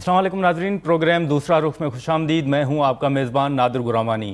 السلام علیکم ناظرین، پروگرام دوسرا رخ میں خوش آمدید۔ میں ہوں آپ کا میزبان نادر غرامانی۔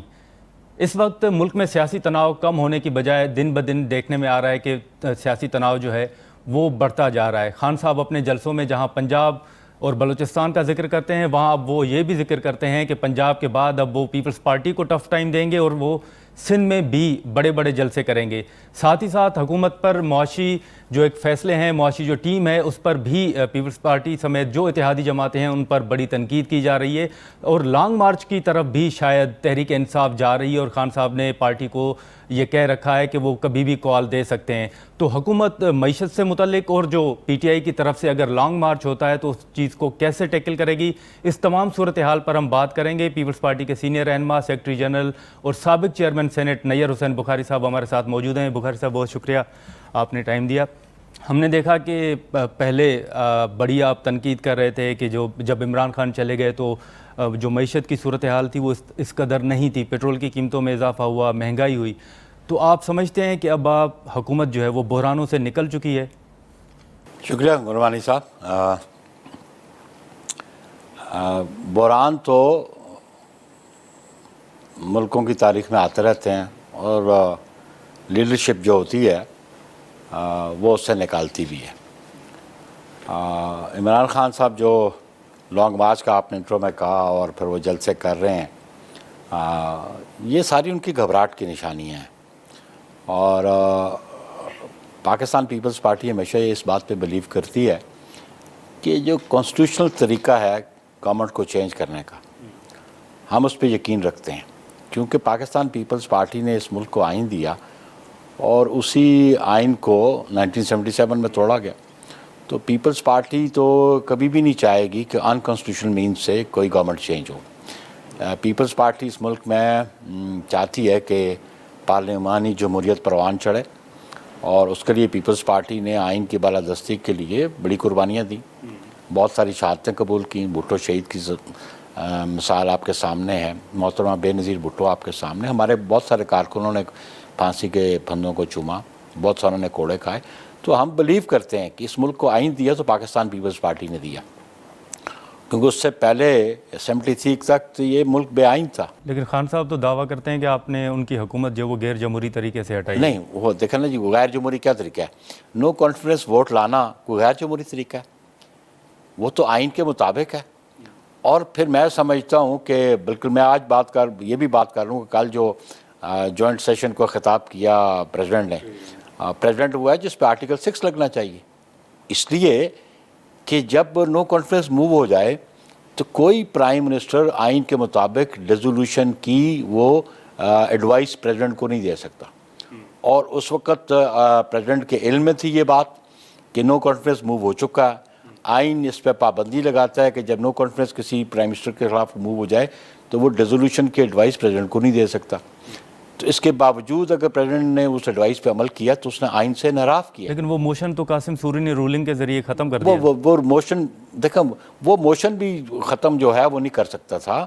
اس وقت ملک میں سیاسی تناؤ کم ہونے کی بجائے دن بدن دیکھنے میں آ رہا ہے کہ سیاسی تناؤ جو ہے وہ بڑھتا جا رہا ہے۔ خان صاحب اپنے جلسوں میں جہاں پنجاب اور بلوچستان کا ذکر کرتے ہیں، وہاں اب وہ یہ بھی ذکر کرتے ہیں کہ پنجاب کے بعد اب وہ پیپلز پارٹی کو ٹف ٹائم دیں گے اور وہ سندھ میں بھی بڑے بڑے جلسے کریں گے۔ ساتھ ہی ساتھ حکومت پر معاشی جو ایک فیصلے ہیں، معاشی جو ٹیم ہے، اس پر بھی پیپلز پارٹی سمیت جو اتحادی جماعتیں ہیں ان پر بڑی تنقید کی جا رہی ہے اور لانگ مارچ کی طرف بھی شاید تحریک انصاف جا رہی ہے، اور خان صاحب نے پارٹی کو یہ کہہ رکھا ہے کہ وہ کبھی بھی کال دے سکتے ہیں۔ تو حکومت معیشت سے متعلق اور جو پی ٹی آئی کی طرف سے اگر لانگ مارچ ہوتا ہے تو اس چیز کو کیسے ٹیکل کرے گی، اس تمام صورتحال پر ہم بات کریں گے۔ پیپلز پارٹی کے سینئر رہنما، سیکرٹری جنرل اور سابق چیئرمین سینٹ نیّر حسین بخاری صاحب ہمارے ساتھ موجود ہیں۔ بخاری صاحب، بہت شکریہ، آپ نے ٹائم دیا۔ ہم نے دیکھا کہ پہلے بڑی آپ تنقید کر رہے تھے کہ جب عمران خان چلے گئے تو جو معیشت کی صورتحال تھی وہ اس قدر نہیں تھی، پیٹرول کی قیمتوں میں اضافہ ہوا، مہنگائی ہوئی۔ تو آپ سمجھتے ہیں کہ اب حکومت جو ہے وہ بحرانوں سے نکل چکی ہے؟ شکریہ غرامانی صاحب۔ بحران تو ملکوں کی تاریخ میں آتے رہتے ہیں اور لیڈرشپ جو ہوتی ہے وہ اس سے نکالتی بھی ہے۔ عمران خان صاحب جو لانگ مارچ کا آپ نے انٹرو میں کہا اور پھر وہ جلسے کر رہے ہیں، یہ ساری ان کی گھبراہٹ کی نشانیاں ہیں، اور پاکستان پیپلز پارٹی ہمیشہ اس بات پہ بلیو کرتی ہے کہ جو کانسٹیٹیوشنل طریقہ ہے گورنمنٹ کو چینج کرنے کا، ہم اس پہ یقین رکھتے ہیں، کیونکہ پاکستان پیپلز پارٹی نے اس ملک کو آئین دیا اور اسی آئین کو 1977 میں توڑا گیا۔ تو پیپلز پارٹی تو کبھی بھی نہیں چاہے گی کہ ان کانسٹیٹیوشنل مینز سے کوئی گورنمنٹ چینج ہو۔ پیپلز پارٹی اس ملک میں چاہتی ہے کہ پارلیمانی جمہوریت پروان چڑھے، اور اس کے لیے پیپلز پارٹی نے آئین کی بالادستی کے لیے بڑی قربانیاں دیں، بہت ساری شہادتیں قبول کیں۔ بھٹو شہید کی مثال آپ کے سامنے ہے، محترمہ بے نظیر بھٹو آپ کے سامنے، ہمارے بہت سارے کارکنوں نے پھانسی کے پھندوں کو چوما، بہت ساروں نے کوڑے کھائے۔ تو ہم بلیو کرتے ہیں کہ اس ملک کو آئین دیا تو پاکستان پیپلز پارٹی نے دیا، کیونکہ اس سے پہلے 73 تک یہ ملک بے آئین تھا۔ لیکن خان صاحب تو دعویٰ کرتے ہیں کہ آپ نے ان کی حکومت جو وہ غیر جمہوری طریقے سے ہٹائی۔ نہیں، وہ دیکھیں نا جی، غیر جمہوری کیا طریقہ ہے؟ نو کانفیڈنس ووٹ لانا کوئی غیر جمہوری طریقہ ہے؟ وہ تو آئین کے مطابق ہے۔ اور پھر میں سمجھتا ہوں کہ بالکل میں آج یہ بھی بات کر رہا ہوں کہ کل جو جوائنٹ سیشن کو خطاب کیا پریزیڈنٹ نے، پریزیڈنٹ ہوا ہے جس پہ آرٹیکل 6 لگنا چاہیے، اس لیے کہ جب نو کانفیڈنس موو ہو جائے تو کوئی پرائم منسٹر آئین کے مطابق ریزولوشن کی وہ ایڈوائس پریزیڈنٹ کو نہیں دے سکتا، اور اس وقت پریزیڈنٹ کے علم میں تھی یہ بات کہ نو کانفیڈنس موو ہو چکا ہے۔ آئین اس پہ پابندی لگاتا ہے کہ جب نو کانفیڈنس کسی پرائم منسٹر کے خلاف موو ہو جائے تو وہ ریزولوشن کی ایڈوائس پریزیڈنٹ کو نہیں دے سکتا۔ تو اس کے باوجود اگر پریزیڈنٹ نے اس ایڈوائس پہ عمل کیا تو اس نے آئین سے انحراف کیا۔ لیکن وہ موشن تو قاسم سوری نے رولنگ کے ذریعے ختم کر دیا۔ وہ موشن دیکھیں، وہ موشن بھی ختم جو ہے وہ نہیں کر سکتا تھا،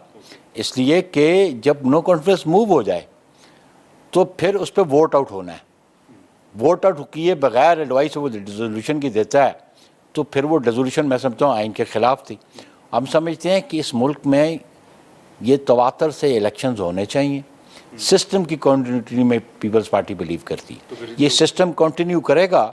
اس لیے کہ جب نو کانفیڈنس موو ہو جائے تو پھر اس پہ ووٹ آؤٹ ہونا ہے۔ ووٹ آؤٹ کیے بغیر ایڈوائس وہ ریزولوشن کی دیتا ہے تو پھر وہ ریزولوشن میں سمجھتا ہوں آئین کے خلاف تھی۔ ہم سمجھتے ہیں کہ اس ملک میں یہ تواتر سے الیکشنز ہونے چاہیے۔ سسٹم کی کنٹینیوٹی میں پیپلز پارٹی بلیو کرتی ہے، یہ سسٹم کنٹینیو کرے گا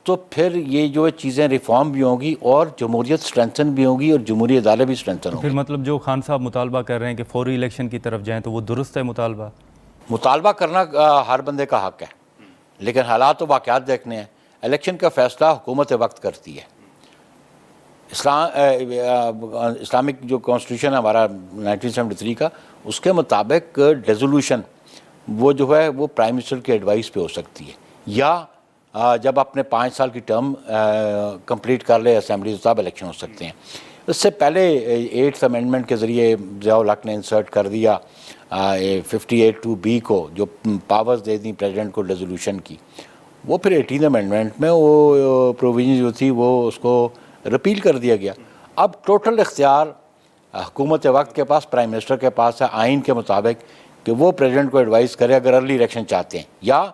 تو پھر یہ جو چیزیں ریفارم بھی ہوں گی اور جمہوریت سٹرینتھن بھی ہوگی اور جمہوری ادارے بھی سٹرینتھن ہوں گے۔ پھر مطلب جو خان صاحب مطالبہ کر رہے ہیں کہ فوری الیکشن کی طرف جائیں تو وہ درست ہے مطالبہ؟ مطالبہ کرنا ہر بندے کا حق ہے، لیکن حالات و واقعات دیکھنے ہیں۔ الیکشن کا فیصلہ حکومت وقت کرتی ہے۔ اسلامک جو کانسٹیٹیوشن ہے ہمارا 1973 کا، اس کے مطابق ریزولوشن وہ جو ہے وہ پرائم منسٹر کی ایڈوائس پہ ہو سکتی ہے، یا جب اپنے 5 سال کی ٹرم کمپلیٹ کر لے اسمبلی تب الیکشن ہو سکتے ہیں۔ اس سے پہلے 8th امینڈمنٹ کے ذریعے ضیاء الحق نے انسرٹ کر دیا 58(2)B کو، جو پاورز دے دیں پریزیڈنٹ کو ریزولوشن کی۔ وہ پھر 18th امینڈمنٹ میں وہ پروویژن جو تھی وہ اس کو رپیل کر دیا گیا۔ اب ٹوٹل اختیار حکومت وقت کے پاس، پرائم منسٹر کے پاس ہے آئین کے مطابق کہ وہ پریزیڈنٹ کو ایڈوائز کرے اگر ارلی الیکشن چاہتے ہیں، یا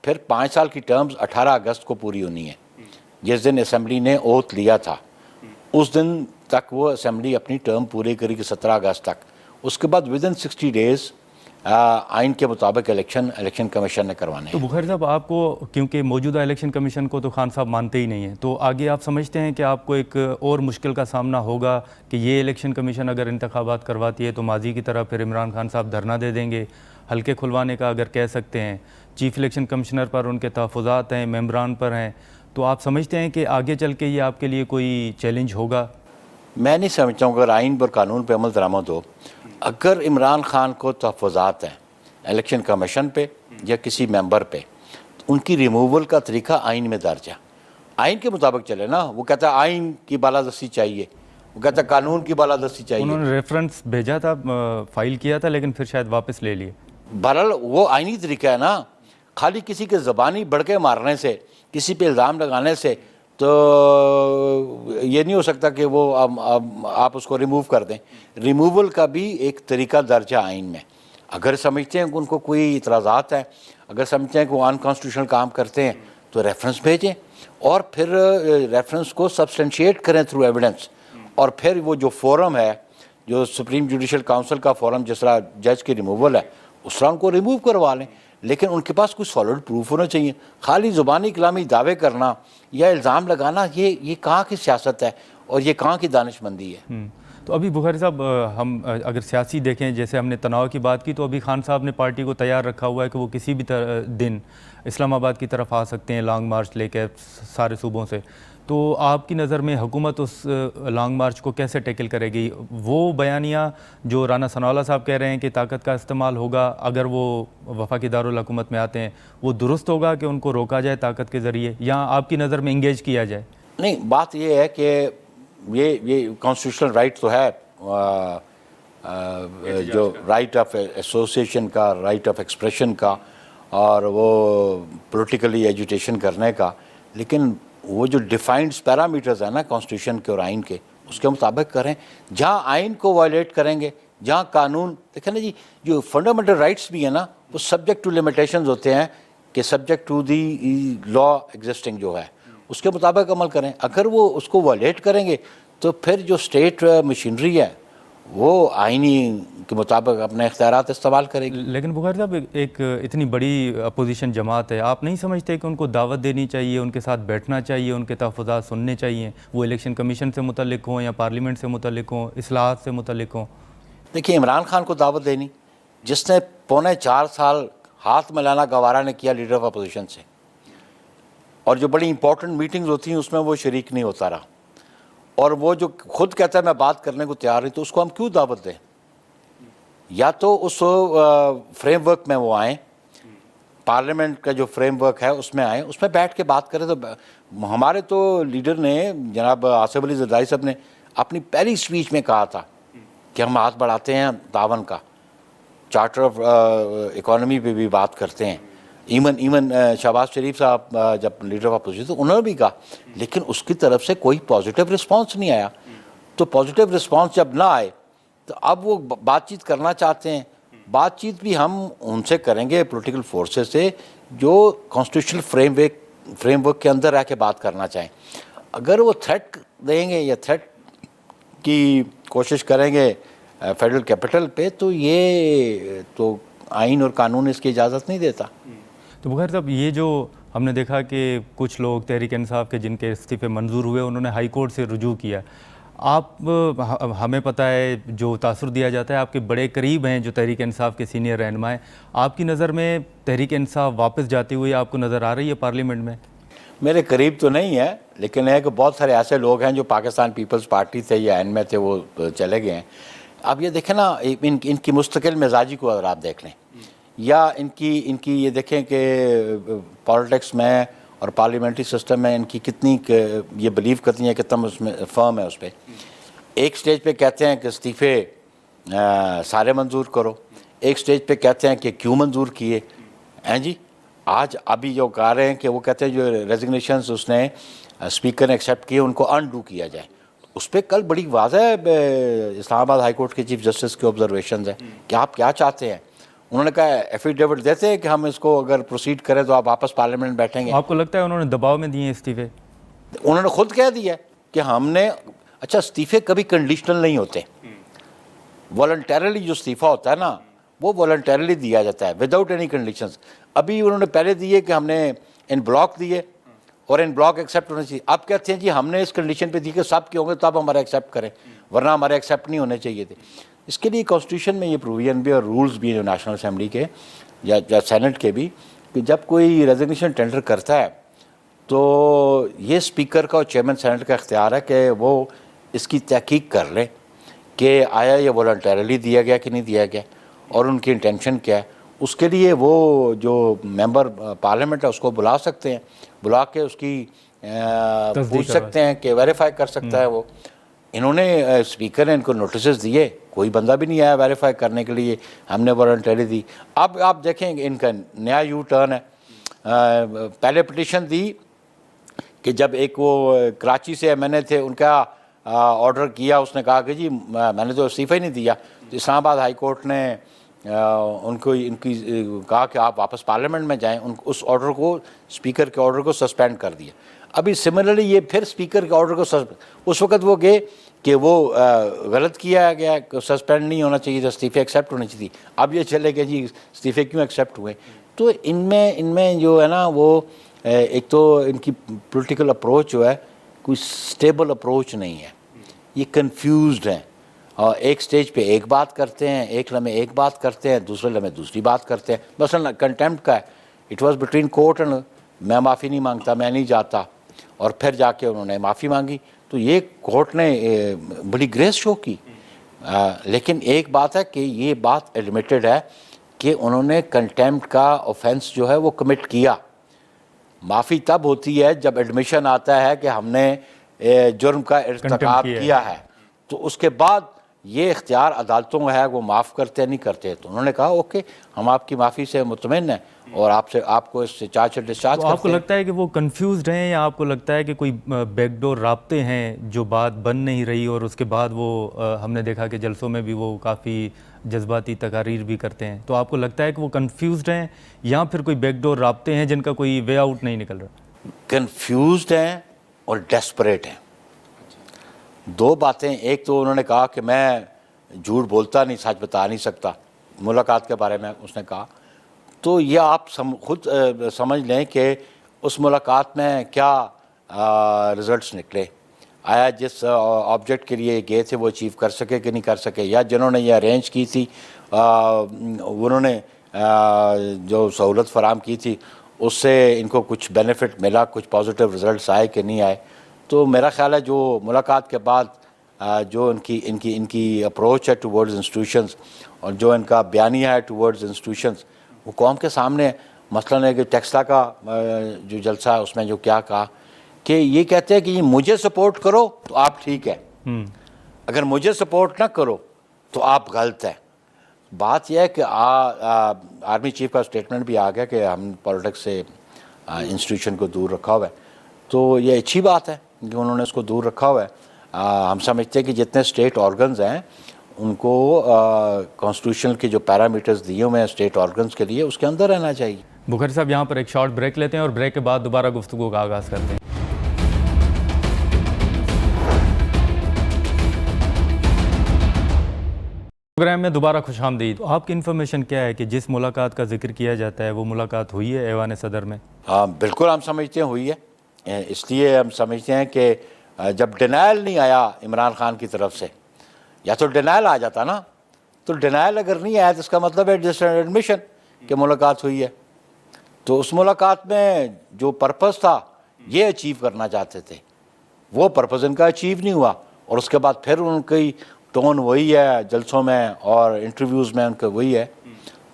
پھر 5 سال کی ٹرمز 18 اگست کو پوری ہونی ہے جس دن اسمبلی نے اوتھ لیا تھا اس دن تک وہ اسمبلی اپنی ٹرم پورے کرے گی 17 اگست تک. اس کے بعد ودن 60 ڈیز آئین کے مطابق الیکشن کمیشن نے کروانے تو ہیں. بخاری صاحب آپ کو کیونکہ موجودہ الیکشن کمیشن کو تو خان صاحب مانتے ہی نہیں ہیں، تو آگے آپ سمجھتے ہیں کہ آپ کو ایک اور مشکل کا سامنا ہوگا کہ یہ الیکشن کمیشن اگر انتخابات کرواتی ہے تو ماضی کی طرح پھر عمران خان صاحب دھرنا دے دیں گے، حلقے کھلوانے کا اگر کہہ سکتے ہیں، چیف الیکشن کمشنر پر ان کے تحفظات ہیں، ممبران پر ہیں، تو آپ سمجھتے ہیں کہ آگے چل کے یہ آپ کے لیے کوئی چیلنج ہوگا؟ میں نہیں سمجھتا ہوں اگر آئین پر قانون پہ عمل درآمد ہو، اگر عمران خان کو تحفظات ہیں الیکشن کمیشن پہ یا کسی ممبر پہ، ان کی ریموول کا طریقہ آئین میں درج ہے. آئین کے مطابق چلے نا. وہ کہتا ہے آئین کی بالادستی چاہیے، وہ کہتا ہے قانون کی بالادستی چاہیے. انہوں نے ریفرنس بھیجا تھا، فائل کیا تھا، لیکن پھر شاید واپس لے لیے. بہرحال وہ آئینی طریقہ ہے نا. خالی کسی کے زبانی بڑکے مارنے سے، کسی پہ الزام لگانے سے تو یہ نہیں ہو سکتا کہ وہ آپ اس کو ریموو کر دیں. ریموول کا بھی ایک طریقہ درج ہے آئین میں. اگر سمجھتے ہیں کہ ان کو کوئی اعتراضات ہیں، اگر سمجھتے ہیں کہ وہ انکانسٹیٹیوشنل کام کرتے ہیں تو ریفرنس بھیجیں اور پھر ریفرنس کو سبسٹینشیٹ کریں تھرو ایویڈنس. اور پھر وہ جو فورم ہے، جو سپریم جوڈیشل کاؤنسل کا فورم، جس طرح جج کی ریموول ہے اس طرح ان کو ریموو کروا لیں. لیکن ان کے پاس کوئی سالڈ پروف ہونا چاہیے. خالی زبانی کلامی دعوے کرنا یا الزام لگانا یہ کہاں کی سیاست ہے اور یہ کہاں کی دانش مندی ہے. تو ابھی بخاری صاحب ہم اگر سیاسی دیکھیں، جیسے ہم نے تناؤ کی بات کی، تو ابھی خان صاحب نے پارٹی کو تیار رکھا ہوا ہے کہ وہ کسی بھی دن اسلام آباد کی طرف آ سکتے ہیں لانگ مارچ لے کے سارے صوبوں سے. تو آپ کی نظر میں حکومت اس لانگ مارچ کو کیسے ٹیکل کرے گی؟ وہ بیانیہ جو رانا ثناءاللہ صاحب کہہ رہے ہیں کہ طاقت کا استعمال ہوگا اگر وہ وفاقی دارالحکومت میں آتے ہیں، وہ درست ہوگا کہ ان کو روکا جائے طاقت کے ذریعے، یا آپ کی نظر میں انگیج کیا جائے؟ نہیں، بات یہ ہے کہ یہ کانسٹیٹیوشنل رائٹ تو ہے، جو رائٹ آف ایسوسیشن کا، رائٹ آف ایکسپریشن کا، اور وہ پولیٹیکلی ایجوٹیشن کرنے کا. لیکن وہ جو ڈیفائنڈ پیرامیٹرز ہیں نا کانسٹیٹیوشن کے اور آئین کے، اس کے مطابق کریں. جہاں آئین کو وائلیٹ کریں گے، جہاں قانون، دیکھیں نا جی، جو فنڈامنٹل رائٹس بھی ہیں نا وہ سبجیکٹ ٹو لمیٹیشنز ہوتے ہیں کہ subject to the law existing جو ہے اس کے مطابق عمل کریں. اگر وہ اس کو وائلیٹ کریں گے تو پھر جو اسٹیٹ مشینری ہے وہ آئینی کے مطابق اپنے اختیارات استعمال کرے گی. لیکن بخاری صاحب ایک اتنی بڑی اپوزیشن جماعت ہے، آپ نہیں سمجھتے کہ ان کو دعوت دینی چاہیے، ان کے ساتھ بیٹھنا چاہیے، ان کے تحفظات سننے چاہیے، وہ الیکشن کمیشن سے متعلق ہوں یا پارلیمنٹ سے متعلق ہوں، اصلاحات سے متعلق ہوں؟ دیکھیے، عمران خان کو دعوت دینی، جس نے 4.25 سال ہاتھ ملانا گوارا نے کیا لیڈر آف اپوزیشن سے، اور جو بڑی امپورٹنٹ میٹنگز ہوتی ہیں اس میں وہ شریک نہیں ہوتا رہا، اور وہ جو خود کہتا ہے میں بات کرنے کو تیار نہیں، تو اس کو ہم کیوں دعوت دیں؟ یا تو اس فریم ورک میں وہ آئیں، پارلیمنٹ کا جو فریم ورک ہے اس میں آئیں، اس میں بیٹھ کے بات کریں. تو ہمارے تو لیڈر نے، جناب آصف علی زرداری صاحب نے اپنی پہلی اسپیچ میں کہا تھا کہ ہم ہاتھ بڑھاتے ہیں تعاون کا، چارٹر آف اکانومی پہ بھی بات کرتے ہیں. ایون شہباز شریف صاحب جب لیڈر آف اپوزیشن تو انہوں نے بھی کہا، لیکن اس کی طرف سے کوئی پازیٹیو رسپانس نہیں آیا. تو پازیٹیو رسپانس جب نہ آئے تو اب وہ بات چیت کرنا چاہتے ہیں. بات چیت بھی ہم ان سے کریں گے پولیٹیکل فورسز سے جو کانسٹیٹیوشنل فریم ورک کے اندر رہ کے بات کرنا چاہیں. اگر وہ تھریٹ دیں گے یا تھریٹ کی کوشش کریں گے فیڈرل کیپٹل پہ، تو یہ تو آئین اور قانون اس کی اجازت نہیں دیتا. تو بخاری صاحب، یہ جو ہم نے دیکھا کہ کچھ لوگ تحریک انصاف کے جن کے استعفے منظور ہوئے، انہوں نے ہائی کورٹ سے رجوع کیا. آپ ہمیں پتہ ہے جو تاثر دیا جاتا ہے، آپ کے بڑے قریب ہیں جو تحریک انصاف کے سینئر رہنما ہیں. آپ کی نظر میں تحریک انصاف واپس جاتی ہوئی آپ کو نظر آ رہی ہے پارلیمنٹ میں؟ میرے قریب تو نہیں ہے، لیکن ہے کہ بہت سارے ایسے لوگ ہیں جو پاکستان پیپلز پارٹی تھے یا این میں تھے، وہ چلے گئے ہیں. اب یہ دیکھیں نا، ان کی مستقل مزاجی کو اگر آپ دیکھ لیں، یا ان کی یہ دیکھیں کہ پالیٹکس میں اور پارلیمنٹری سسٹم میں ان کی کتنی یہ بلیو کرتی ہیں، کتنا اس میں فرم ہے اس پہ. ایک سٹیج پہ کہتے ہیں کہ استعفے سارے منظور کرو، ایک سٹیج پہ کہتے ہیں کہ کیوں منظور کیے ہیں جی. آج ابھی جو کہہ رہے ہیں کہ وہ کہتے ہیں جو ریزگنیشنز اس نے اسپیکر نے ایکسیپٹ کیے ان کو انڈو کیا جائے. اس پہ کل بڑی واضح اسلام آباد ہائی کورٹ کے چیف جسٹس کے آبزرویشنز ہیں کہ آپ کیا چاہتے ہیں. انہوں نے کہا ایفیڈیوٹ دیتے ہیں کہ ہم اس کو اگر پروسیڈ کریں تو آپ واپس پارلیمنٹ بیٹھیں گے. آپ کو لگتا ہے انہوں نے دباؤ میں دیے استعفے؟ انہوں نے خود کہہ دیا کہ ہم نے اچھا استعفے کبھی کنڈیشنل نہیں ہوتے، والنٹیرلی جو استعفیٰ ہوتا ہے نا وہ والنٹیرلی دیا جاتا ہے وداؤٹ اینی کنڈیشنز. ابھی انہوں نے پہلے دیے کہ ہم نے ان بلاک دیے اور ان بلاک ایکسیپٹ ہونے چاہیے. اب کہتے ہیں جی ہم نے اس کنڈیشن پہ دی کہ سب کے ہوں گے تب ہمارا ایکسیپٹ کریں، ورنہ ہمارے ایکسیپٹ نہیں ہونے چاہیے تھے. اس کے لیے کانسٹیٹیوشن میں یہ پروویژن بھی اور رولز بھی ہیں جو نیشنل اسمبلی کے یا سینٹ کے بھی، کہ جب کوئی ریزگنیشن ٹینڈر کرتا ہے تو یہ اسپیکر کا اور چیئرمین سینٹ کا اختیار ہے کہ وہ اس کی تحقیق کر لیں کہ آیا یہ والنٹیرلی دیا گیا کہ نہیں دیا گیا اور ان کی انٹینشن کیا ہے. اس کے لیے وہ جو ممبر پارلیمنٹ ہے اس کو بلا سکتے ہیں، بلا کے اس کی پوچھ سکتے ہیں کہ ویریفائی کر سکتا ہے وہ. انہوں نے اسپیکر نے ان کو نوٹسز دیے، کوئی بندہ بھی نہیں آیا ویریفائی کرنے کے لیے، ہم نے والنٹری دی. اب آپ دیکھیں ان کا نیا یو ٹرن ہے. پہلے پٹیشن دی کہ جب ایک وہ کراچی سے ایم این اے تھے ان کا آرڈر کیا، اس نے کہا کہ جی میں نے تو استعفیٰ ہی نہیں دیا، تو اسلام آباد ہائی کورٹ نے ان کی کہا کہ آپ واپس پارلیمنٹ میں جائیں. اس آرڈر کو اسپیکر کے آرڈر کو سسپینڈ کر دیا. ابھی سملرلی یہ پھر اسپیکر کے آرڈر کو اس وقت وہ گئے کہ وہ غلط کیا گیا، سسپینڈ نہیں ہونا چاہیے تھا، استعفے ایکسیپٹ ہونے چاہیے. اب یہ چلے گئے جی استعفے کیوں ایکسیپٹ ہوئے. تو ان میں جو ہے نا وہ ایک تو ان کی پولیٹیکل اپروچ جو ہے کوئی اسٹیبل اپروچ نہیں ہے، یہ کنفیوزڈ ہیں اور ایک سٹیج پہ ایک بات کرتے ہیں، ایک لمحے ایک بات کرتے ہیں، دوسرے لمحے دوسری بات کرتے ہیں. مثلا کنٹیمپٹ کا ہے، it was between court and میں معافی نہیں مانگتا، میں نہیں جاتا، اور پھر جا کے انہوں نے معافی مانگی. تو یہ کورٹ نے بڑی گریس شو کی. لیکن ایک بات ہے کہ یہ بات ایڈمیٹڈ ہے کہ انہوں نے کنٹیمپٹ کا آفینس جو ہے وہ کمٹ کیا. معافی تب ہوتی ہے جب ایڈمیشن آتا ہے کہ ہم نے جرم کا ارتکاب کیا ہے، تو اس کے بعد یہ اختیار عدالتوں کا ہے، وہ معاف کرتے نہیں کرتے. تو انہوں نے کہا اوکے ہم آپ کی معافی سے مطمئن ہیں اور آپ کو اس سے چارج ڈسچارج کرتے ہیں. آپ کو لگتا ہے کہ وہ کنفیوزڈ ہیں یا آپ کو لگتا ہے کہ کوئی بیک ڈور رابطے ہیں جو بات بن نہیں رہی اور اس کے بعد وہ ہم نے دیکھا کہ جلسوں میں بھی وہ کافی جذباتی تقاریر بھی کرتے ہیں، تو آپ کو لگتا ہے کہ وہ کنفیوزڈ ہیں یا پھر کوئی بیک ڈور رابطے ہیں جن کا کوئی وے آؤٹ نہیں نکل رہا؟ کنفیوزڈ ہیں اور ڈیسپریٹ ہیں. دو باتیں، ایک تو انہوں نے کہا کہ میں جھوٹ بولتا نہیں، سچ بتا نہیں سکتا ملاقات کے بارے میں اس نے کہا. تو یہ آپ خود سمجھ لیں کہ اس ملاقات میں کیا رزلٹس نکلے. آیا جس آبجیکٹ کے لیے گئے تھے وہ اچیو کر سکے کہ نہیں کر سکے، یا جنہوں نے یہ ارینج کی تھی انہوں نے جو سہولت فراہم کی تھی اس سے ان کو کچھ بینیفٹ ملا، کچھ پازیٹیو رزلٹس آئے کہ نہیں آئے. تو میرا خیال ہے جو ملاقات کے بعد جو ان کی اپروچ ہے ٹورڈز انسٹیٹیوشنز اور جو ان کا بیانیہ ہے ٹورڈز انسٹیٹیوشنز وہ قوم کے سامنے. مثلاً ہے کہ ٹیکسلا کا جو جلسہ ہے اس میں جو کیا کہا کہ یہ کہتے ہیں کہ یہ مجھے سپورٹ کرو تو آپ ٹھیک ہے، اگر مجھے سپورٹ نہ کرو تو آپ غلط ہے. بات یہ ہے کہ آرمی چیف کا اسٹیٹمنٹ بھی آ گیا کہ ہم پالیٹکس سے انسٹیٹیوشن کو دور رکھا ہوا ہے. تو یہ اچھی بات ہے کہ انہوں نے اس کو دور رکھا ہوا ہے. ہم سمجھتے ہیں کہ جتنے اسٹیٹ آرگنز ہیں ان کو کانسٹیٹیوشن کے جو پیرامیٹرز دیے ہوئے ہیں اسٹیٹ آرگنز کے لیے اس کے اندر رہنا چاہیے. بخاری صاحب یہاں پر ایک شارٹ بریک لیتے ہیں اور بریک کے بعد دوبارہ گفتگو کا آغاز کرتے ہیں. پروگرام میں دوبارہ خوش آمدید. آپ کی انفارمیشن کیا ہے کہ جس ملاقات کا ذکر کیا جاتا ہے وہ ملاقات ہوئی ہے ایوان صدر میں؟ بالکل ہم سمجھتے ہیں ہوئی ہے. اس لیے ہم سمجھتے ہیں کہ جب ڈینائل نہیں آیا عمران خان کی طرف سے، یا تو ڈینائل آ جاتا نا، تو ڈینائل اگر نہیں آیا تو اس کا مطلب ہے جسٹ ایڈمیشن کہ ملاقات ہوئی ہے. تو اس ملاقات میں جو پرپس تھا یہ اچیو کرنا چاہتے تھے، وہ پرپس ان کا اچیو نہیں ہوا. اور اس کے بعد پھر ان کی ٹون وہی ہے جلسوں میں اور انٹرویوز میں ان کا وہی ہے.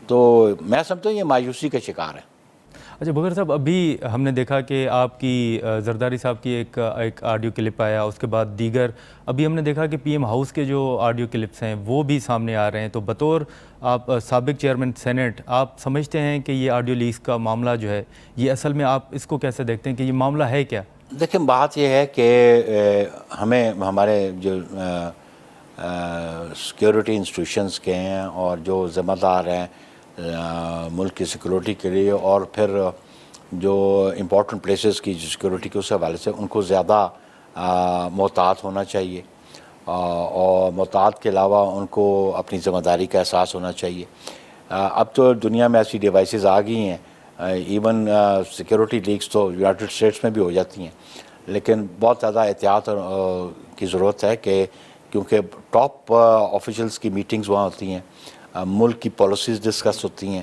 تو میں سمجھتا ہوں یہ مایوسی کا شکار ہے. اچھا بخاری صاحب، ابھی ہم نے دیکھا کہ آپ کی زرداری صاحب کی ایک آڈیو کلپ آیا، اس کے بعد دیگر ابھی ہم نے دیکھا کہ پی ایم ہاؤس کے جو آڈیو کلپس ہیں وہ بھی سامنے آ رہے ہیں. تو بطور آپ سابق چیئرمین سینٹ، آپ سمجھتے ہیں کہ یہ آڈیو لیکس کا معاملہ جو ہے یہ اصل میں آپ اس کو کیسے دیکھتے ہیں کہ یہ معاملہ ہے کیا؟ دیکھیں بات یہ ہے کہ ہمیں ہمارے جو سیکیورٹی انسٹیٹیوشنز کے ہیں اور جو ذمہ دار ہیں ملک کی سیکورٹی کے لیے اور پھر جو امپورٹنٹ پلیسز کی جو سیکورٹی کے اس حوالے سے ان کو زیادہ محتاط ہونا چاہیے. اور محتاط کے علاوہ ان کو اپنی ذمہ داری کا احساس ہونا چاہیے. اب تو دنیا میں ایسی ڈیوائسز آ گئی ہیں, ایون سیکیورٹی لیکس تو یونائٹڈ اسٹیٹس میں بھی ہو جاتی ہیں, لیکن بہت زیادہ احتیاط کی ضرورت ہے کہ کیونکہ ٹاپ آفیشلز کی میٹنگز وہاں ہوتی ہیں, ملک کی پالیسیز ڈسکس ہوتی ہیں.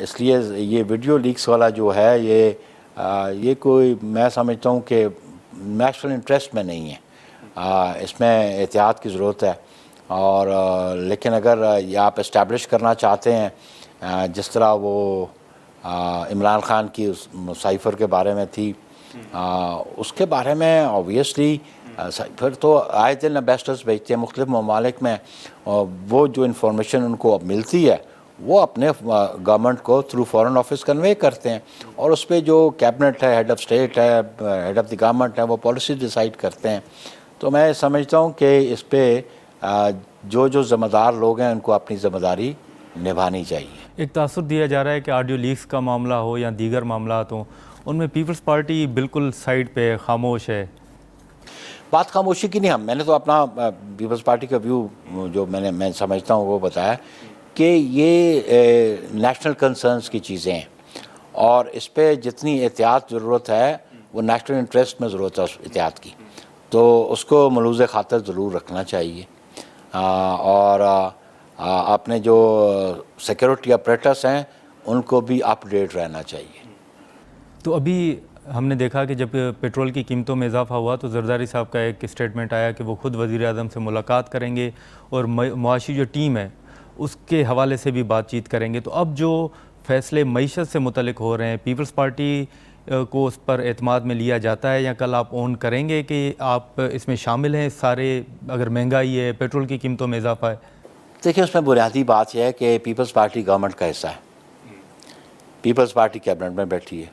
اس لیے یہ ویڈیو لیکس والا جو ہے یہ کوئی میں سمجھتا ہوں کہ نیشنل انٹرسٹ میں نہیں ہے, اس میں احتیاط کی ضرورت ہے. اور لیکن اگر یہ آپ اسٹیبلش کرنا چاہتے ہیں جس طرح وہ عمران خان کی اس سائفر کے بارے میں تھی, اس کے بارے میں آبویسلی پھر تو آئے دن امبیسڈرز بھیجتے ہیں مختلف ممالک میں, اور وہ جو انفارمیشن ان کو ملتی ہے وہ اپنے گورنمنٹ کو تھرو فارن آفس کنوے کرتے ہیں, اور اس پہ جو کیبنٹ ہے, ہیڈ آف اسٹیٹ ہے, ہیڈ آف دی گورنمنٹ ہے, وہ پالیسی ڈیسائیڈ کرتے ہیں. تو میں سمجھتا ہوں کہ اس پہ جو ذمہ دار لوگ ہیں ان کو اپنی ذمہ داری نبھانی چاہیے. ایک تاثر دیا جا رہا ہے کہ آڈیو لیکس کا معاملہ ہو یا دیگر معاملات ہوں, ان میں پیپلز پارٹی بالکل سائڈ پہ خاموش ہے. بات خاموشی کی نہیں, میں نے تو اپنا پیپلز پارٹی کا ویو جو میں سمجھتا ہوں وہ بتایا کہ یہ نیشنل کنسرنز کی چیزیں ہیں, اور اس پہ جتنی احتیاط ضرورت ہے وہ نیشنل انٹرسٹ میں ضرورت ہے احتیاط کی, تو اس کو ملوز خاطر ضرور رکھنا چاہیے. اور اپنے جو سیکیورٹی اپریٹس ہیں ان کو بھی اپ ڈیٹ رہنا چاہیے. تو ابھی ہم نے دیکھا کہ جب پیٹرول کی قیمتوں میں اضافہ ہوا تو زرداری صاحب کا ایک اسٹیٹمنٹ آیا کہ وہ خود وزیر اعظم سے ملاقات کریں گے اور معاشی جو ٹیم ہے اس کے حوالے سے بھی بات چیت کریں گے. تو اب جو فیصلے معیشت سے متعلق ہو رہے ہیں, پیپلز پارٹی کو اس پر اعتماد میں لیا جاتا ہے, یا کل آپ اون کریں گے کہ آپ اس میں شامل ہیں سارے, اگر مہنگائی ہے, پیٹرول کی قیمتوں میں اضافہ ہے؟ دیکھیں, اس میں بنیادی بات یہ ہے کہ پیپلز پارٹی گورنمنٹ کا حصہ ہے, پیپلز پارٹی کیبنٹ میں بیٹھی ہے,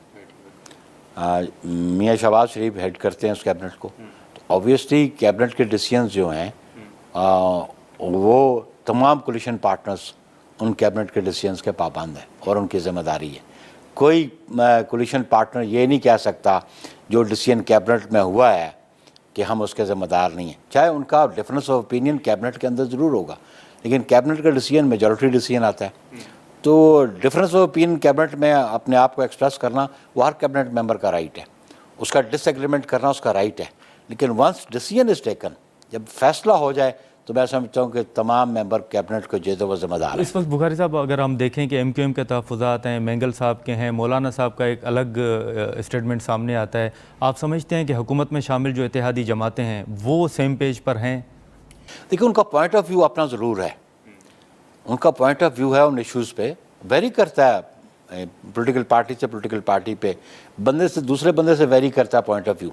میاں شہباز شریف ہیڈ کرتے ہیں اس کیبنٹ کو, تو آبویسلی کیبنٹ کے ڈیسیژنز جو ہیں وہ تمام کولیشن پارٹنرز ان کیبنٹ کے ڈیسیژنز کے پابند ہیں اور ان کی ذمہ داری ہے. کوئی کولیشن پارٹنر یہ نہیں کہہ سکتا جو ڈیسیژن کیبنٹ میں ہوا ہے کہ ہم اس کے ذمہ دار نہیں ہیں, چاہے ان کا ڈفرینس آف اوپینین کیبنٹ کے اندر ضرور ہوگا, لیکن کیبنٹ کا ڈیسیژن میجورٹی ڈیسیژن آتا ہے. تو ڈفرینس آف اوپینین کیبنٹ میں اپنے آپ کو ایکسپریس کرنا وہ ہر کیبنٹ ممبر کا رائٹ ہے, اس کا ڈس ایگریمنٹ کرنا اس کا رائٹ ہے, لیکن ونس ڈیسیژن از ٹیکن, جب فیصلہ ہو جائے تو میں سمجھتا ہوں کہ تمام ممبر کیبنٹ کو جو ہے وہ ذمہ دار ہیں. اس وقت بخاری صاحب اگر ہم دیکھیں کہ ایم کیو ایم کے تحفظات ہیں, مینگل صاحب کے ہیں, مولانا صاحب کا ایک الگ اسٹیٹمنٹ سامنے آتا ہے, آپ سمجھتے ہیں کہ حکومت میں شامل جو اتحادی جماعتیں ہیں وہ سیم پیج پر ہیں؟ دیکھیں, ان کا پوائنٹ آف ویو اپنا ضرور ہے, ان کا پوائنٹ آف ویو ہے ان ایشوز پہ ویری کرتا ہے, پولیٹیکل پارٹی سے پولیٹیکل پارٹی پہ, بندے سے دوسرے بندے سے ویری کرتا ہے پوائنٹ آف ویو.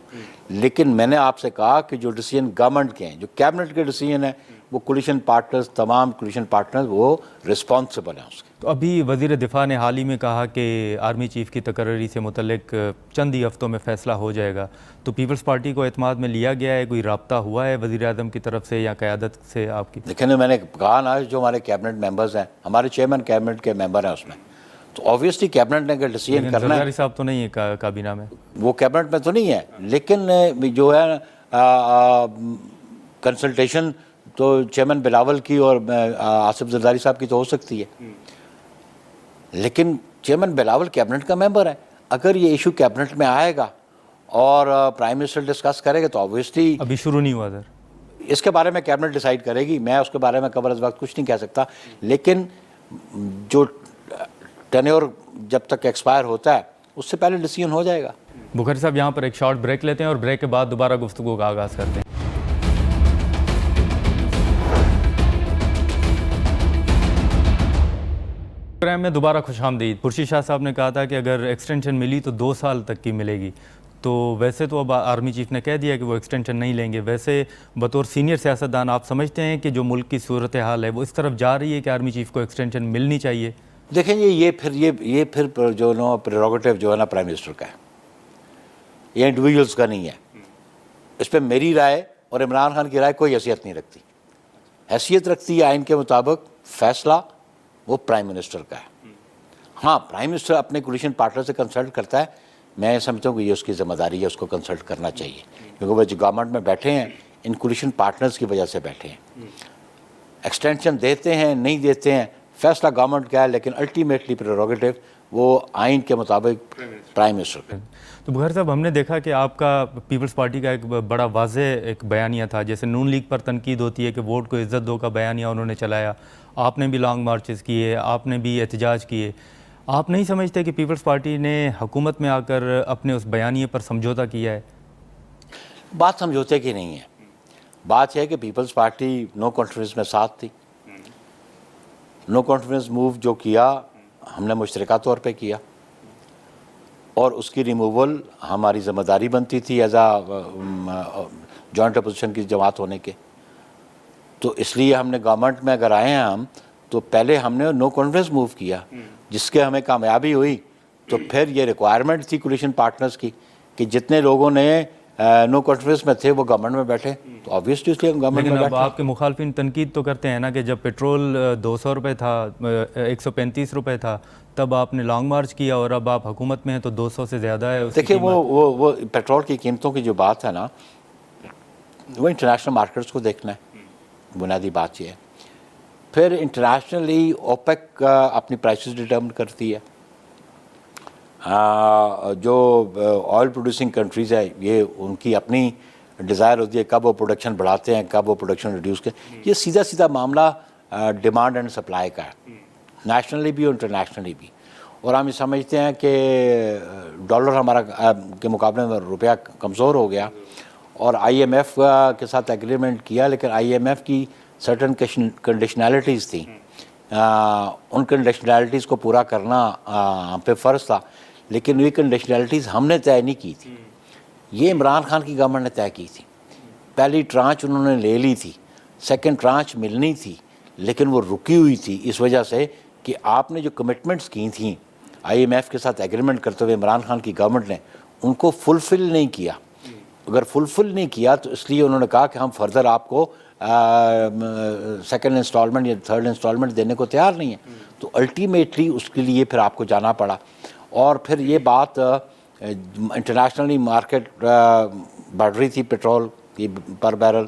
لیکن میں نے آپ سے کہا کہ جو ڈیسیژن گورنمنٹ کے ہیں, جو کیبنٹ کے ڈیسیژن ہیں, وہ کولیشن پارٹنرز, تمام کولیشن پارٹنرز وہ رسپانسبل ہیں اس کے. تو ابھی وزیر دفاع نے حال ہی میں کہا کہ آرمی چیف کی تقرری سے متعلق چند ہی ہفتوں میں فیصلہ ہو جائے گا, تو پیپلز پارٹی کو اعتماد میں لیا گیا ہے, کوئی رابطہ ہوا ہے وزیر اعظم کی طرف سے یا قیادت سے آپ کی؟ لیکن میں نے کہا نا, جو ہمارے کیبنٹ ممبرز ہیں, ہمارے چیئرمین کیبنٹ کے ممبر ہیں اس میں, تو آبویسلی کیبنٹ نے اگر ڈیسیژن کرنا ہے, زرداری صاحب تو نہیں ہے کابینہ میں, وہ کیبنٹ میں تو نہیں ہے, لیکن جو ہے کنسلٹیشن تو چیئرمین بلاول کی اور آصف زرداری صاحب کی تو ہو سکتی ہے, لیکن چیئرمین بلاول کیبنٹ کا ممبر ہے. اگر یہ ایشو کیبنٹ میں آئے گا اور پرائم منسٹر ڈسکس کرے گا تو آبویسلی ابھی شروع نہیں ہوا سر, اس کے بارے میں کیبنٹ ڈیسائیڈ کرے گی, میں اس کے بارے میں قبل از وقت کچھ نہیں کہہ سکتا. لیکن جو ٹینیور جب تک ایکسپائر ہوتا ہے اس سے پہلے ڈیسیژن ہو جائے گا. بخاری صاحب یہاں پر ایک شارٹ بریک لیتے ہیں اور بریک کے بعد دوبارہ گفتگو کا آغاز کرتے ہیں. پروگرام میں دوبارہ خوش آمدید. خورشید شاہ صاحب نے کہا تھا کہ اگر ایکسٹینشن ملی تو 2 سال تک کی ملے گی, تو ویسے تو اب آرمی چیف نے کہہ دیا کہ وہ ایکسٹینشن نہیں لیں گے. ویسے بطور سینئر سیاستدان آپ سمجھتے ہیں کہ جو ملک کی صورتحال ہے وہ اس طرف جا رہی ہے کہ آرمی چیف کو ایکسٹینشن ملنی چاہیے؟ دیکھیں یہ پھر جو نا پریروگیٹو جو ہے نا پرائم منسٹر کا ہے, یہ انڈیویجولس کا نہیں ہے. اس پہ میری رائے اور عمران خان کی رائے کوئی حیثیت نہیں رکھتی. حیثیت رکھتی ہے آئین کے مطابق فیصلہ وہ پرائم منسٹر کا ہے. ہاں, پرائم منسٹر اپنے کولیشن پارٹنر سے کنسلٹ کرتا ہے, میں سمجھتا ہوں کہ یہ اس کی ذمہ داری ہے, اس کو کنسلٹ کرنا چاہیے, کیونکہ وہ جو گورنمنٹ میں بیٹھے ہیں ان کولیشن پارٹنرز کی وجہ سے بیٹھے ہیں. ایکسٹینشن دیتے ہیں نہیں دیتے ہیں فیصلہ گورنمنٹ کا ہے, لیکن الٹیمیٹلی پریروگیٹو وہ آئین کے مطابق پرائم منسٹر کا. تو بخاری صاحب ہم نے دیکھا کہ آپ کا پیپلز پارٹی کا ایک بڑا واضح ایک بیانیہ تھا, جیسے نون لیگ پر تنقید ہوتی ہے کہ ووٹ کو عزت دو کا بیانیہ انہوں نے چلایا, آپ نے بھی لانگ مارچز کیے, آپ نے بھی احتجاج کیے. آپ نہیں سمجھتے کہ پیپلز پارٹی نے حکومت میں آ کر اپنے اس بیانیے پر سمجھوتا کیا ہے؟ بات سمجھوتے کی نہیں ہے, بات یہ ہے کہ پیپلز پارٹی نو کانفیڈنس میں ساتھ تھی. نو کانفیڈنس موو جو کیا ہم نے مشترکہ طور پہ کیا, اور اس کی ریموول ہماری ذمہ داری بنتی تھی ایز جوائنٹ اپوزیشن کی جماعت ہونے کے. تو اس لیے ہم نے گورنمنٹ میں اگر آئے ہیں ہم, تو پہلے ہم نے نو کانفیڈنس موو کیا, جس کے ہمیں کامیابی ہوئی. تو پھر یہ ریکوائرمنٹ تھی کولیشن پارٹنرز کی کہ جتنے لوگوں نے نو کانفیڈنس میں تھے وہ گورنمنٹ میں بیٹھے, تو آبویسلی اس لیے ہم گورنمنٹ لیکن میں اب بیٹھے. آپ کے مخالفین تنقید تو کرتے ہیں نا کہ جب پیٹرول 200 روپے تھا, 135 روپے تھا, تب آپ نے لانگ مارچ کیا, اور اب آپ حکومت میں ہیں تو 200 سے زیادہ ہے اس کی دیکھیں قیمت. وہ پیٹرول کی قیمتوں کی جو بات ہے نا, وہ انٹرنیشنل مارکیٹس کو دیکھنا ہے, بنیادی بات یہ ہے. پھر انٹرنیشنلی اوپیک اپنی پرائسز ڈٹرمن کرتی ہے. جو آئل پروڈیوسنگ کنٹریز ہے یہ ان کی اپنی ڈیزائر ہوتی ہے کب وہ پروڈکشن بڑھاتے ہیں کب وہ پروڈکشن ریڈیوس کریں. یہ سیدھا سیدھا معاملہ ڈیمانڈ اینڈ سپلائی کا ہے, نیشنلی بھی اور انٹرنیشنلی بھی. اور ہم یہ سمجھتے ہیں کہ ڈالر ہمارا کے مقابلے میں روپیہ کمزور ہو گیا, اور آئی ایم ایف کے ساتھ ایگریمنٹ کیا, لیکن آئی ایم ایف کی سرٹن کنڈیشنالٹیز تھیں. ان کنڈیشنالٹیز کو پورا کرنا ہم پہ فرض تھا, لیکن یہ کنڈیشنالٹیز ہم نے طے نہیں کی تھی, یہ عمران خان کی گورنمنٹ نے طے کی تھی. پہلی ٹرانچ انہوں نے لے لی تھی, سیکنڈ ٹرانچ ملنی تھی, لیکن وہ رکی ہوئی تھی اس وجہ سے کہ آپ نے جو کمٹمنٹس کی تھیں آئی ایم ایف کے ساتھ ایگریمنٹ کرتے ہوئے عمران خان کی گورنمنٹ نے ان کو فلفل نہیں کیا. اگر فلفل نہیں کیا تو اس لیے انہوں نے کہا کہ ہم فردر آپ کو سیکنڈ انسٹالمنٹ یا تھرڈ انسٹالمنٹ دینے کو تیار نہیں ہیں. تو الٹیمیٹلی اس کے لیے پھر آپ کو جانا پڑا, اور پھر یہ بات انٹرنیشنلی مارکیٹ بڑھ رہی تھی پیٹرول کی پر بیرل,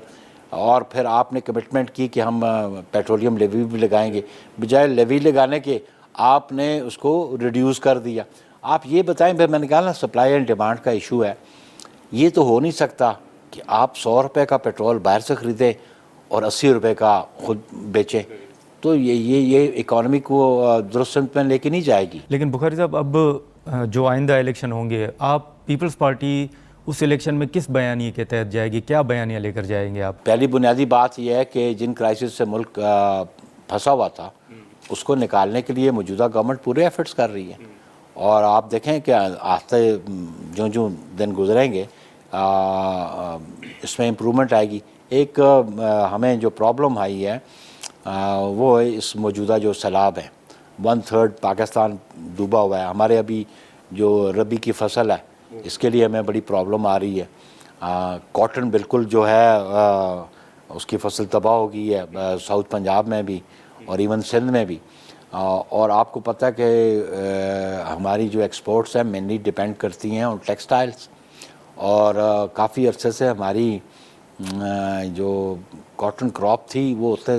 اور پھر آپ نے کمٹمنٹ کی کہ ہم پیٹرولیم لیوی بھی لگائیں گے, بجائے لیوی لگانے کے آپ نے اس کو ریڈیوس کر دیا. آپ یہ بتائیں, پھر میں نے کہا نا سپلائی اینڈ ڈیمانڈ کا ایشو ہے. یہ تو ہو نہیں سکتا کہ آپ 100 روپے کا پیٹرول باہر سے خریدیں اور 80 روپے کا خود بیچیں, تو یہ اکانومی کو درست سمت میں لے کے نہیں جائے گی. لیکن بخاری صاحب اب جو آئندہ الیکشن ہوں گے, آپ پیپلز پارٹی اس الیکشن میں کس بیانیے کے تحت جائے گی, کیا بیانیہ لے کر جائیں گے آپ؟ پہلی بنیادی بات یہ ہے کہ جن کرائسس سے ملک پھنسا ہوا تھا اس کو نکالنے کے لیے موجودہ گورنمنٹ پورے ایفرٹس کر رہی ہے, اور آپ دیکھیں کہ آہستہ جو دن گزریں گے اس میں امپرومنٹ آئے گی. ایک ہمیں جو پرابلم آئی ہے وہ اس موجودہ جو سیلاب ہے, 1/3 پاکستان ڈوبا ہوا ہے. ہمارے ابھی جو ربی کی فصل ہے اس کے لیے ہمیں بڑی پرابلم آ رہی ہے. کاٹن بالکل جو ہے اس کی فصل تباہ ہو گئی ہے, ساؤتھ پنجاب میں بھی اور ایون سندھ میں بھی. اور آپ کو پتہ ہے کہ ہماری جو ایکسپورٹس ہیں مینلی ڈیپینڈ کرتی ہیں آن ٹیکسٹائلس, اور کافی عرصے سے ہماری جو کاٹن کراپ تھی وہ اس سے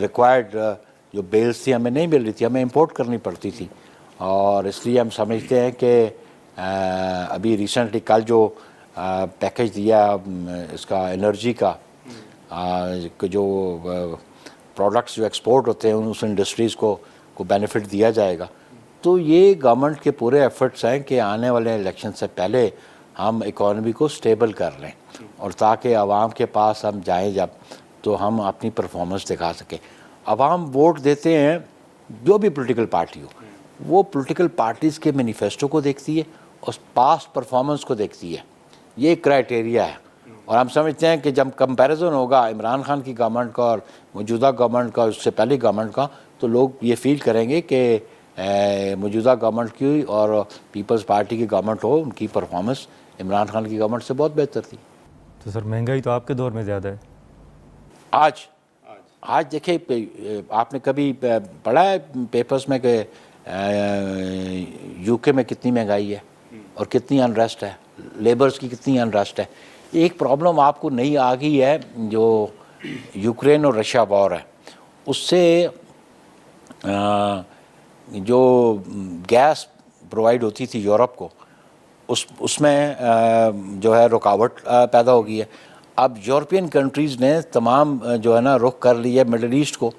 ریکوائرڈ جو بیلز تھی ہمیں نہیں مل رہی تھی, ہمیں امپورٹ کرنی پڑتی تھی. اور اس لیے ہم سمجھتے ہیں کہ ابھی ریسنٹلی کل جو پیکج دیا اس کا انرجی کا, جو پروڈکٹس جو ایکسپورٹ ہوتے ہیں اس انڈسٹریز کو بینیفٹ دیا جائے گا. تو یہ گورنمنٹ کے پورے ایفرٹس ہیں کہ آنے والے الیکشن سے پہلے ہم اکانومی کو سٹیبل کر لیں, اور تاکہ عوام کے پاس ہم جائیں جب تو ہم اپنی پرفارمنس دکھا سکیں. عوام ووٹ دیتے ہیں جو بھی پولیٹیکل پارٹی ہو, وہ پولیٹیکل پارٹیز کے مینیفیسٹو کو دیکھتی ہے اور پاسٹ پرفارمنس کو دیکھتی ہے. یہ ایک کرائٹیریا ہے, اور ہم سمجھتے ہیں کہ جب کمپیریزن ہوگا عمران خان کی گورنمنٹ کا اور موجودہ گورنمنٹ کا, اس سے پہلی گورنمنٹ کا, تو لوگ یہ فیل کریں گے کہ موجودہ گورنمنٹ کی اور پیپلز پارٹی کی گورنمنٹ ہو, ان کی پرفارمنس عمران خان کی گورنمنٹ سے بہت بہتر تھی. تو سر مہنگائی تو آپ کے دور میں زیادہ ہے. آج دیکھیں, آپ نے کبھی پڑھا ہے پیپرز میں کہ یو کے میں کتنی مہنگائی ہے اور کتنی انریسٹ ہے, لیبرز کی کتنی انریسٹ ہے. ایک پرابلم آپ کو نئی آ گئی ہے جو یوکرین اور رشیا وار ہے، اس سے جو گیس پرووائڈ ہوتی تھی یورپ کو اس میں جو ہے رکاوٹ پیدا ہو گئی ہے. اب یورپین کنٹریز نے تمام جو ہے نا رخ کر لی ہے مڈل ایسٹ کو،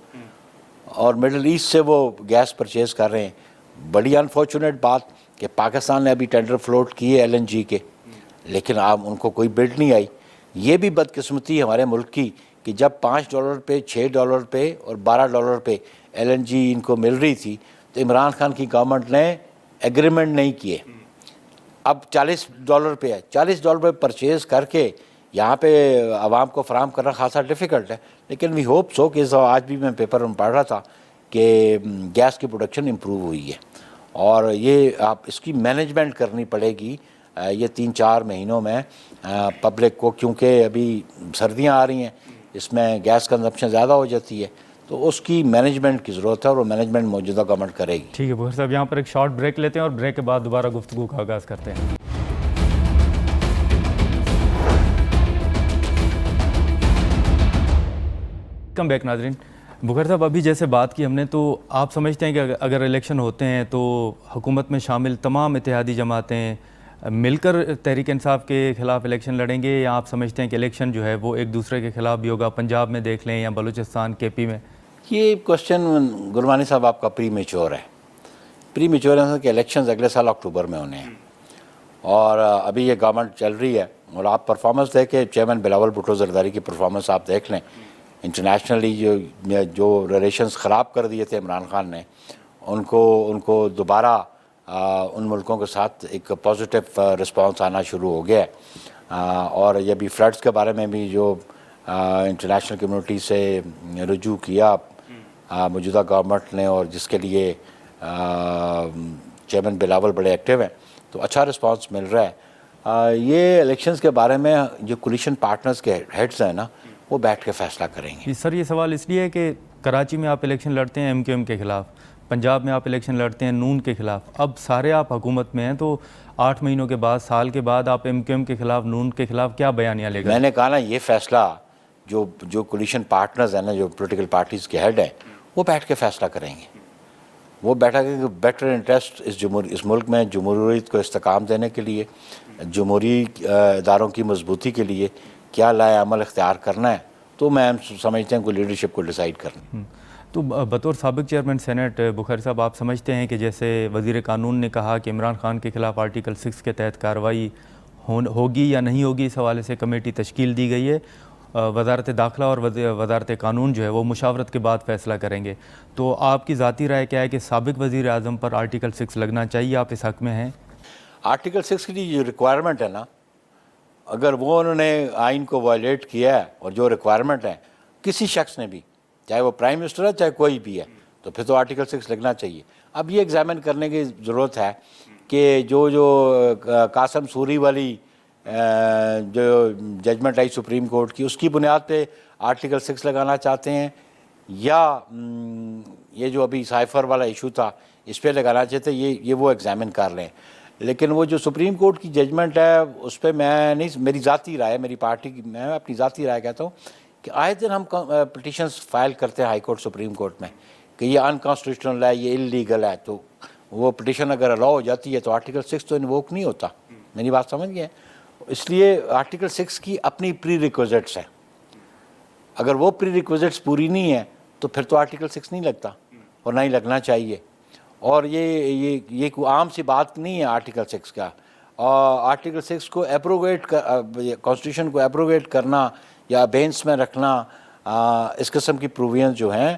اور مڈل ایسٹ سے وہ گیس پرچیز کر رہے ہیں. بڑی انفارچونیٹ بات کہ پاکستان نے ابھی ٹینڈر فلوٹ کیے LNG کے، لیکن اب ان کو کوئی بڈ نہیں آئی. یہ بھی بدقسمتی ہمارے ملک کی کہ جب $5 پہ، $6 پہ اور $12 پہ LNG ان کو مل رہی تھی تو عمران خان کی گورنمنٹ نے ایگریمنٹ نہیں کیے. اب $40 پہ ہے، $40 پہ پرچیز کر کے یہاں پہ عوام کو فراہم کرنا خاصا ڈیفیکلٹ ہے. لیکن وی ہوپ سو کہ آج بھی میں پیپر میں پڑھ رہا تھا کہ گیس کی پروڈکشن امپروو ہوئی ہے، اور یہ آپ اس کی مینجمنٹ کرنی پڑے گی یہ 3-4 مہینوں میں پبلک کو، کیونکہ ابھی سردیاں آ رہی ہیں، اس میں گیس کنزمپشن زیادہ ہو جاتی ہے، تو اس کی مینجمنٹ کی ضرورت ہے، اور وہ مینجمنٹ موجودہ گورنمنٹ کرے گی. ٹھیک ہے بخیر صاحب، یہاں پر ایک شارٹ بریک لیتے ہیں اور بریک کے بعد دوبارہ گفتگو کا آغاز کرتے ہیں. ویلکم بیک ناظرین. بخیر صاحب، ابھی جیسے بات کی ہم نے، تو آپ سمجھتے ہیں کہ اگر الیکشن ہوتے ہیں تو حکومت میں شامل تمام اتحادی جماعتیں مل کر تحریک انصاف کے خلاف الیکشن لڑیں گے، یا آپ سمجھتے ہیں کہ الیکشن جو ہے وہ ایک دوسرے کے خلاف بھی ہوگا؟ پنجاب میں دیکھ لیں یا بلوچستان KP میں. یہ کوشچن گرمانی صاحب آپ کا پری میچور ہے. پری میچور ہے کہ الیکشنز اگلے سال اکتوبر میں ہونے ہیں، اور ابھی یہ گورنمنٹ چل رہی ہے، اور آپ پرفارمنس دیکھیں، چیئرمین بلاول بھٹو زرداری کی پرفارمنس آپ دیکھ لیں. انٹرنیشنلی جو ریلیشنز خراب کر دیے تھے عمران خان نے، ان کو دوبارہ ان ملکوں کے ساتھ ایک پازیٹیو رسپانس آنا شروع ہو گیا ہے. اور یہ بھی فلڈز کے بارے میں بھی جو انٹرنیشنل کمیونٹی سے رجوع کیا موجودہ گورنمنٹ نے، اور جس کے لیے چیئرمین بلاول بڑے ایکٹیو ہیں، تو اچھا رسپانس مل رہا ہے. یہ الیکشنز کے بارے میں جو کولیشن پارٹنرز کے ہیڈز ہیں نا، وہ بیٹھ کے فیصلہ کریں گے. سر، یہ سوال اس لیے کہ کراچی میں آپ الیکشن لڑتے ہیں MQM کے خلاف، پنجاب میں آپ الیکشن لڑتے ہیں نون کے خلاف، اب سارے آپ حکومت میں ہیں، تو 8 مہینوں کے بعد، سال کے بعد آپ MQM کے خلاف، نون کے خلاف کیا بیانیہ لے گا؟ میں نے کہا نا، یہ فیصلہ جو کولیشن پارٹنرز ہیں نا، جو پولیٹیکل پارٹیز کے ہیڈ ہیں، وہ بیٹھ کے فیصلہ کریں گے. وہ بیٹھا کہ بیٹر انٹرسٹ اس ملک میں جمہوریت کو استحکام دینے کے لیے، جمہوری اداروں کی مضبوطی کے لیے کیا لائے عمل اختیار کرنا ہے، تو میں سمجھتے ہیں کہ لیڈرشپ کو ڈیسائیڈ کرنا. تو بطور سابق چیئرمین سینٹ بخاری صاحب، آپ سمجھتے ہیں کہ جیسے وزیر قانون نے کہا کہ عمران خان کے خلاف آرٹیکل 6 کے تحت کارروائی ہوگی یا نہیں ہوگی، اس حوالے سے کمیٹی تشکیل دی گئی ہے، وزارت داخلہ اور وزارت قانون جو ہے وہ مشاورت کے بعد فیصلہ کریں گے، تو آپ کی ذاتی رائے کیا ہے کہ سابق وزیر اعظم پر آرٹیکل 6 لگنا چاہیے؟ آپ اس حق میں ہیں؟ آرٹیکل 6 کی جو ریکوائرمنٹ ہے نا، اگر وہ انہوں نے آئین کو وائلیٹ کیا ہے، اور جو ریکوائرمنٹ ہے کسی شخص نے بھی، چاہے وہ پرائم منسٹر ہے چاہے کوئی بھی ہے، تو پھر تو آرٹیکل 6 لگنا چاہیے. اب یہ ایگزامن کرنے کی ضرورت ہے کہ جو قاسم سوری والی جو ججمنٹ آئی سپریم کورٹ کی، اس کی بنیاد پہ آرٹیکل 6 لگانا چاہتے ہیں، یا یہ جو ابھی سائفر والا ایشو تھا اس پہ لگانا چاہتے ہیں، یہ وہ ایگزامن کر لیں. لیکن وہ جو سپریم کورٹ کی ججمنٹ ہے اس پہ میں نہیں، میری ذاتی رائے، میری پارٹی کی، میں اپنی ذاتی رائے کہتا ہوں کہ آئے دن ہم پٹیشنز فائل کرتے ہیں ہائی کورٹ، سپریم کورٹ میں، کہ یہ انکانسٹیٹیوشنل ہے، یہ اللیگل ہے، تو وہ پٹیشن اگر الاؤ ہو جاتی ہے تو آرٹیکل 6 تو انووک نہیں ہوتا. میری بات سمجھ گئے؟ اس لیے آرٹیکل 6 کی اپنی پری ریکوزٹس ہیں، اگر وہ پری ریکوزٹس پوری نہیں ہیں تو پھر تو آرٹیکل 6 نہیں لگتا، اور نہ ہی لگنا چاہیے. اور یہ کوئی عام سی بات نہیں ہے آرٹیکل 6 کا. اور آرٹیکل 6 کو ایبروگیٹ کانسٹیٹیوشن کو ایبروگیٹ کرنا یا بینچ میں رکھنا، اس قسم کی پروویژن جو ہیں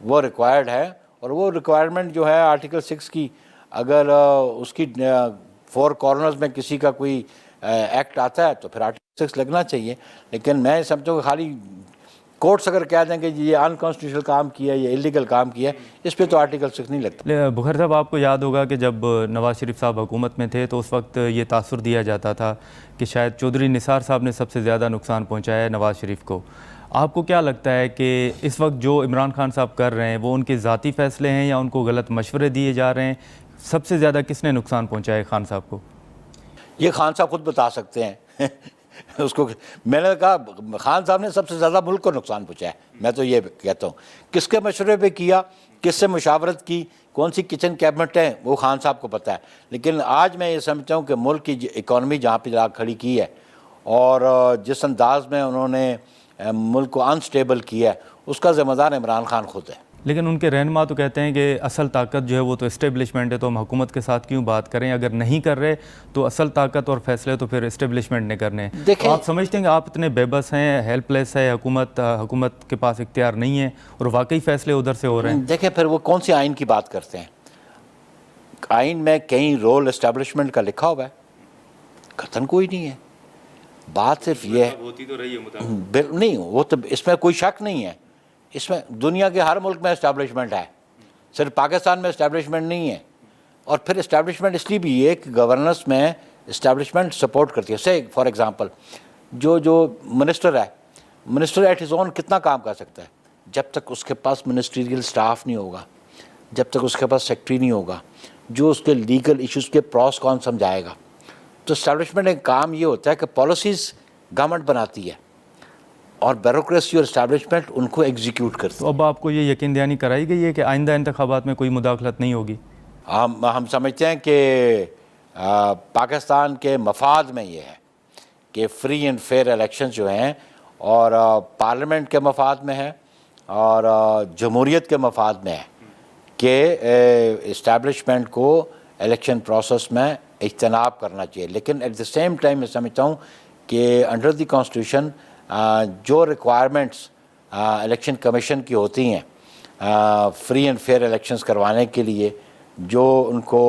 وہ ریکوائرڈ ہے. اور وہ ریکوائرمنٹ جو ہے آرٹیکل 6 کی، اگر اس کی 4 کارنرز میں کسی کا کوئی ایکٹ آتا ہے تو پھر آرٹیکل 6 لگنا چاہیے. لیکن میں سمجھتا ہوں کہ خالی کورٹس اگر کہہ دیں کہ یہ انکانسٹیٹیوشنل کام کیا ہے، یہ اللیگل کام کیا ہے، اس پہ تو آرٹیکل 6 نہیں لگتا. بخاری صاحب، آپ کو یاد ہوگا کہ جب نواز شریف صاحب حکومت میں تھے تو اس وقت یہ تاثر دیا جاتا تھا کہ شاید چودھری نثار صاحب نے سب سے زیادہ نقصان پہنچایا ہے نواز شریف کو. آپ کو کیا لگتا ہے کہ اس وقت جو عمران خان صاحب کر رہے ہیں وہ ان کے ذاتی فیصلے ہیں یا ان کو غلط مشورے دیے جا رہے ہیں؟ سب سے زیادہ کس نے نقصان پہنچایا ہے خان صاحب کو؟ یہ خان صاحب خود بتا سکتے ہیں اس کو میں نے کہا خان صاحب نے سب سے زیادہ ملک کو نقصان پہنچایا ہے، میں تو یہ کہتا ہوں. کس کے مشورے پہ کیا، کس سے مشاورت کی، کون سی کچن کیبنٹ ہے، وہ خان صاحب کو پتہ ہے. لیکن آج میں یہ سمجھتا ہوں کہ ملک کی اکانومی جہاں پہ جا کھڑی کی ہے اور جس انداز میں انہوں نے ملک کو انسٹیبل کیا ہے، اس کا ذمہ دار عمران خان خود ہے. لیکن ان کے رہنما تو کہتے ہیں کہ اصل طاقت جو ہے وہ تو اسٹیبلشمنٹ ہے، تو ہم حکومت کے ساتھ کیوں بات کریں؟ اگر نہیں کر رہے تو اصل طاقت اور فیصلے تو پھر اسٹیبلشمنٹ نے کرنے ہیں. دیکھیں، آپ سمجھتے ہیں کہ آپ اتنے بے بس ہیں، ہیلپ لیس ہے حکومت کے پاس اختیار نہیں ہے اور واقعی فیصلے ادھر سے ہو رہے ہیں؟ دیکھیں پھر وہ کون سی آئین کی بات کرتے ہیں؟ آئین میں کہیں رول اسٹیبلشمنٹ کا لکھا ہوا ہے؟ قطعاً کوئی نہیں ہے. بات صرف یہ ہے نہیں، وہ تو اس میں کوئی شک نہیں ہے. اس میں دنیا کے ہر ملک میں اسٹیبلشمنٹ ہے، صرف پاکستان میں اسٹیبلشمنٹ نہیں ہے. اور پھر اسٹیبلشمنٹ اس لیے بھی ہے کہ گورننس میں اسٹیبلشمنٹ سپورٹ کرتی ہے. سے فار ایگزامپل جو منسٹر ہے، منسٹر ایٹ ہز اون کتنا کام کر سکتا ہے؟ جب تک اس کے پاس منسٹریل سٹاف نہیں ہوگا، جب تک اس کے پاس سیکٹری نہیں ہوگا جو اس کے لیگل ایشوز کے پروس کون سمجھائے گا. تو اسٹیبلشمنٹ کا کام یہ ہوتا ہے کہ پالیسیز گورنمنٹ بناتی ہے اور بیوروکریسی اور اسٹیبلشمنٹ ان کو ایگزیکیوٹ کرتی ہے. تو اب آپ کو یہ یقین دہانی کرائی گئی ہے کہ آئندہ انتخابات میں کوئی مداخلت نہیں ہوگی؟ ہم سمجھتے ہیں کہ پاکستان کے مفاد میں یہ ہے کہ فری اینڈ فیئر الیکشن جو ہیں اور پارلیمنٹ کے مفاد میں ہے اور جمہوریت کے مفاد میں ہے کہ اسٹیبلشمنٹ کو الیکشن پروسیس میں اجتناب کرنا چاہیے. لیکن ایٹ دا سیم ٹائم میں سمجھتا ہوں کہ انڈر دی کانسٹیٹیوشن جو ریکوائرمنٹس الیکشن کمیشن کی ہوتی ہیں فری اینڈ فیئر الیکشنز کروانے کے لیے، جو ان کو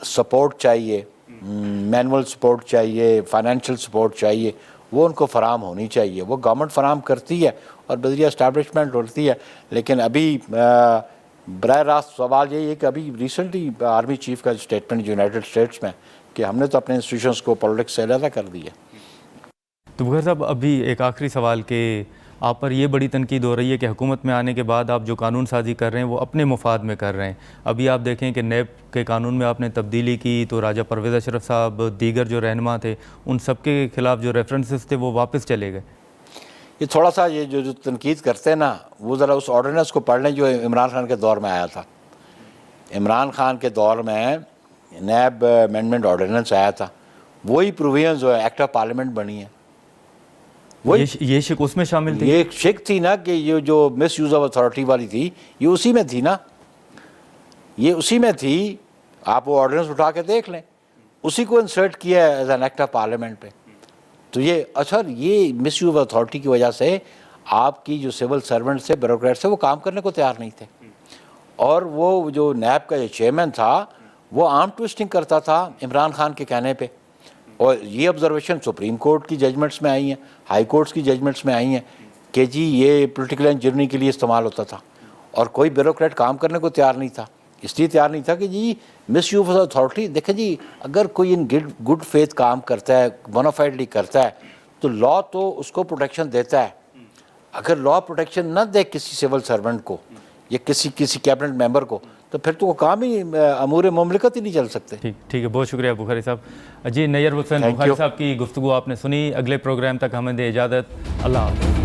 سپورٹ چاہیے، مینول سپورٹ چاہیے، فائنینشیل سپورٹ چاہیے، وہ ان کو فراہم ہونی چاہیے. وہ گورنمنٹ فراہم کرتی ہے اور بذریعہ اسٹیبلشمنٹ ہوتی ہے. لیکن ابھی براہ راست سوال یہی ہے کہ ابھی ریسنٹلی آرمی چیف کا اسٹیٹمنٹ یونائٹڈ اسٹیٹس میں کہ ہم نے تو اپنے انسٹیٹیوشنس کو پولیٹکس سے علیحدہ کر دیا. تو بغیر صاحب ابھی ایک آخری سوال کہ آپ پر یہ بڑی تنقید ہو رہی ہے کہ حکومت میں آنے کے بعد آپ جو قانون سازی کر رہے ہیں وہ اپنے مفاد میں کر رہے ہیں. ابھی آپ دیکھیں کہ نیب کے قانون میں آپ نے تبدیلی کی تو راجہ پرویز اشرف صاحب، دیگر جو رہنما تھے، ان سب کے خلاف جو ریفرنسز تھے وہ واپس چلے گئے. یہ تھوڑا سا یہ جو تنقید کرتے ہیں نا، وہ ذرا اس آرڈیننس کو پڑھ لیں جو عمران خان کے دور میں آیا تھا. عمران خان کے دور میں نیب امینڈمنٹ آرڈیننس آیا تھا، وہی پروویژنز جو ہے ایکٹ آف پارلیمنٹ بنی ہے. یہ شک اس میں شامل تھی؟ یہ شک تھی نا کہ یہ جو مس یوز آف اتھارٹی والی تھی یہ اسی میں تھی نا، یہ اسی میں تھی. آپ وہ آرڈیننس اٹھا کے دیکھ لیں، اسی کو انسرٹ کیا ہے as an act of parliament پہ. تو یہ اثر یہ مس یوز آف اتھارٹی کی وجہ سے آپ کی جو سول سرونٹ سے بیوروکریٹ سے وہ کام کرنے کو تیار نہیں تھے. اور وہ جو نیب کا جو چیئرمین تھا وہ آرم ٹوئسٹنگ کرتا تھا عمران خان کے کہنے پہ. اور یہ آبزرویشن سپریم کورٹ کی ججمنٹس میں آئی ہیں، ہائی کورٹس کی ججمنٹس میں آئی ہیں کہ جی یہ پولیٹیکل انجینئرنگ کے لیے استعمال ہوتا تھا اور کوئی بیوروکریٹ کام کرنے کو تیار نہیں تھا. اس لیے تیار نہیں تھا کہ جی مس یوز آف اتھارٹی. دیکھیں جی اگر کوئی ان گڈ فیتھ کام کرتا ہے، بونافائڈلی کرتا ہے، تو لا تو اس کو پروٹیکشن دیتا ہے. اگر لا پروٹیکشن نہ دے کسی سول سرونٹ کو یا کسی کیبنٹ ممبر کو تو پھر تو وہ کام ہی امور مملکت ہی نہیں چل سکتے. ٹھیک ہے، بہت شکریہ بخاری صاحب. جی نیئر حسین بخاری صاحب کی گفتگو آپ نے سنی. اگلے پروگرام تک ہمیں دے اجازت. اللہ حافظ.